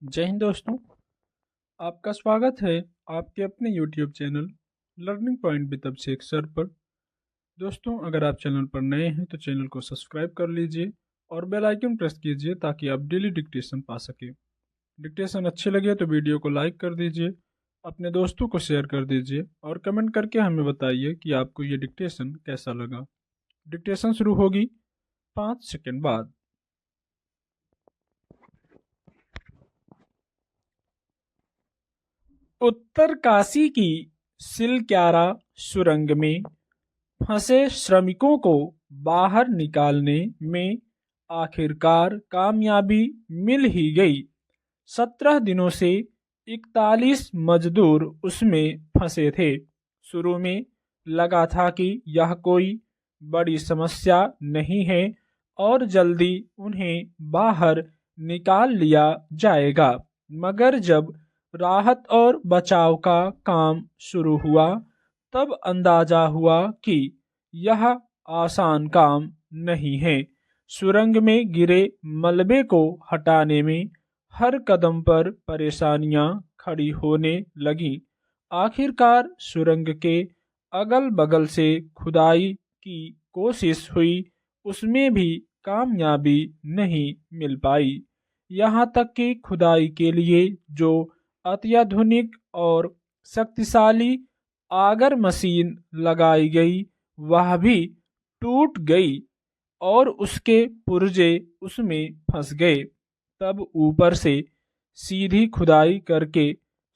जय हिंद दोस्तों। आपका स्वागत है आपके अपने YouTube channel learning point with Abhishek sir पर। दोस्तों, अगर आप चैनल पर नए हैं तो चैनल को सब्सक्राइब कर लीजिए और बेल आइकन प्रेस कीजिए ताकि आप डेली डिक्टेशन पा सकें। डिक्टेशन अच्छे लगे तो वीडियो को लाइक कर दीजिए, अपने दोस्तों को शेयर कर दीजिए और कमेंट करके हमें बताइए कि आपको ये डिक्टेशन कैसा लगा। डिक्टेशन शुरू होगी 5 सेकंड बाद। उत्तरकाशी की सिलक्यारा सुरंग में फंसे श्रमिकों को बाहर निकालने में आखिरकार कामयाबी मिल ही गई। 17 दिनों से 41 मजदूर उसमें फंसे थे। शुरू में लगा था कि यह कोई बड़ी समस्या नहीं है और जल्दी उन्हें बाहर निकाल लिया जाएगा, मगर जब राहत और बचाव का काम शुरू हुआ तब अंदाजा हुआ कि यह आसान काम नहीं है। सुरंग में गिरे मलबे को हटाने में हर कदम पर परेशानियां खड़ी होने लगीं। आखिरकार सुरंग के अगल बगल से खुदाई की कोशिश हुई, उसमें भी कामयाबी नहीं मिल पाई। यहाँ तक कि खुदाई के लिए जो अत्याधुनिक और शक्तिशाली आगर मशीन लगाई गई वह भी टूट गई और उसके पुर्जे उसमें फंस गए। तब ऊपर से सीधी खुदाई करके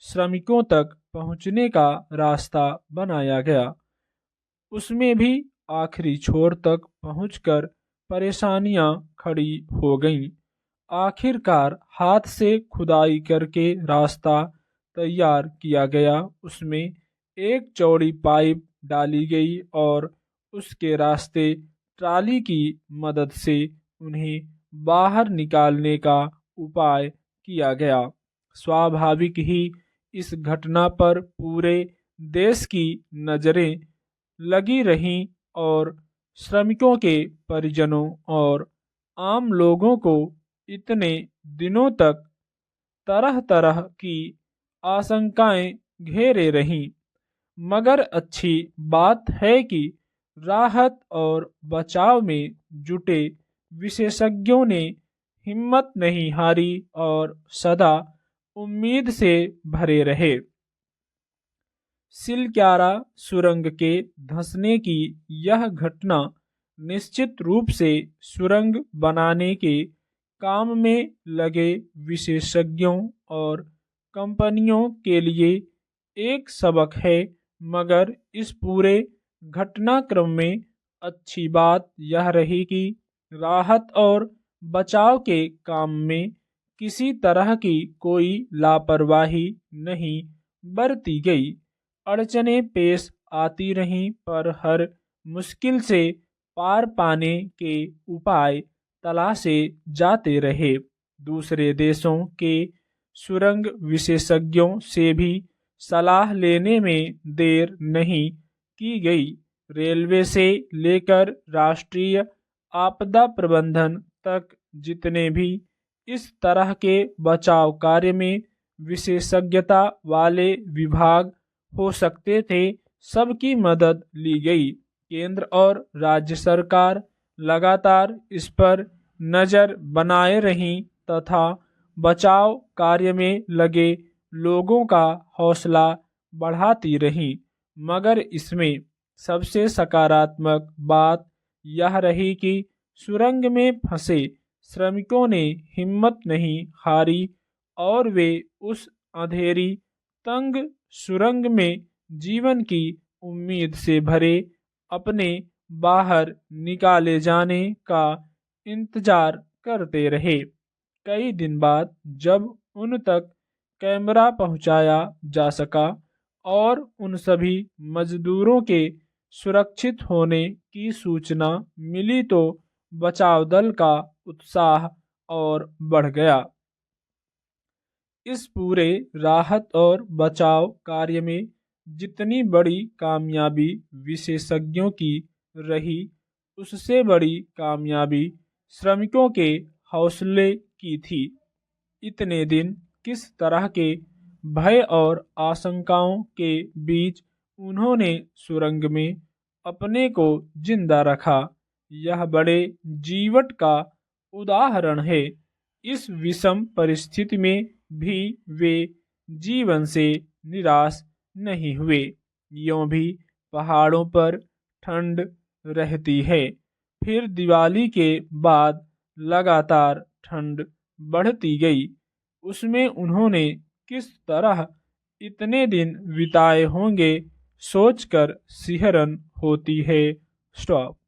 श्रमिकों तक पहुंचने का रास्ता बनाया गया। उसमें भी आखिरी छोर तक पहुंचकर परेशानियां खड़ी हो गईं। आखिरकार हाथ से खुदाई करके रास्ता तैयार किया गया। उसमें एक चौड़ी पाइप डाली गई और उसके रास्ते ट्राली की मदद से उन्हें बाहर निकालने का उपाय किया गया। स्वाभाविक ही इस घटना पर पूरे देश की नज़रें लगी रहीं और श्रमिकों के परिजनों और आम लोगों को इतने दिनों तक तरह तरह की आशंकाएं घेरे रहीं। मगर अच्छी बात है कि राहत और बचाव में जुटे विशेषज्ञों ने हिम्मत नहीं हारी और सदा उम्मीद से भरे रहे। सिलक्यारा सुरंग के धंसने की यह घटना निश्चित रूप से सुरंग बनाने के काम में लगे विशेषज्ञों और कंपनियों के लिए एक सबक है। मगर इस पूरे घटनाक्रम में अच्छी बात यह रही कि राहत और बचाव के काम में किसी तरह की कोई लापरवाही नहीं बरती गई। अड़चनें पेश आती रहीं पर हर मुश्किल से पार पाने के उपाय तलाशे जाते रहे। दूसरे देशों के सुरंग विशेषज्ञों से भी सलाह लेने में देर नहीं की गई। रेलवे से लेकर राष्ट्रीय आपदा प्रबंधन तक जितने भी इस तरह के बचाव कार्य में विशेषज्ञता वाले विभाग हो सकते थे, सबकी मदद ली गई। केंद्र और राज्य सरकार लगातार इस पर नज़र बनाए रहीं तथा बचाव कार्य में लगे लोगों का हौसला बढ़ाती रहीं। मगर इसमें सबसे सकारात्मक बात यह रही कि सुरंग में फंसे श्रमिकों ने हिम्मत नहीं हारी और वे उस अंधेरी तंग सुरंग में जीवन की उम्मीद से भरे अपने बाहर निकाले जाने का इंतजार करते रहे। कई दिन बाद जब उन तक कैमरा पहुंचाया जा सका और उन सभी मजदूरों के सुरक्षित होने की सूचना मिली तो बचाव दल का उत्साह और बढ़ गया। इस पूरे राहत और बचाव कार्य में जितनी बड़ी कामयाबी विशेषज्ञों की रही, उससे बड़ी कामयाबी श्रमिकों के हौसले की थी। इतने दिन किस तरह के भय और आशंकाओं के बीच उन्होंने सुरंग में अपने को जिंदा रखा, यह बड़े जीवट का उदाहरण है। इस विषम परिस्थिति में भी वे जीवन से निराश नहीं हुए। यूं भी पहाड़ों पर ठंड रहती है। फिर दिवाली के बाद लगातार ठंड बढ़ती गई। उसमें उन्होंने किस तरह इतने दिन बिताए होंगे सोचकर सिहरन होती है। स्टॉप।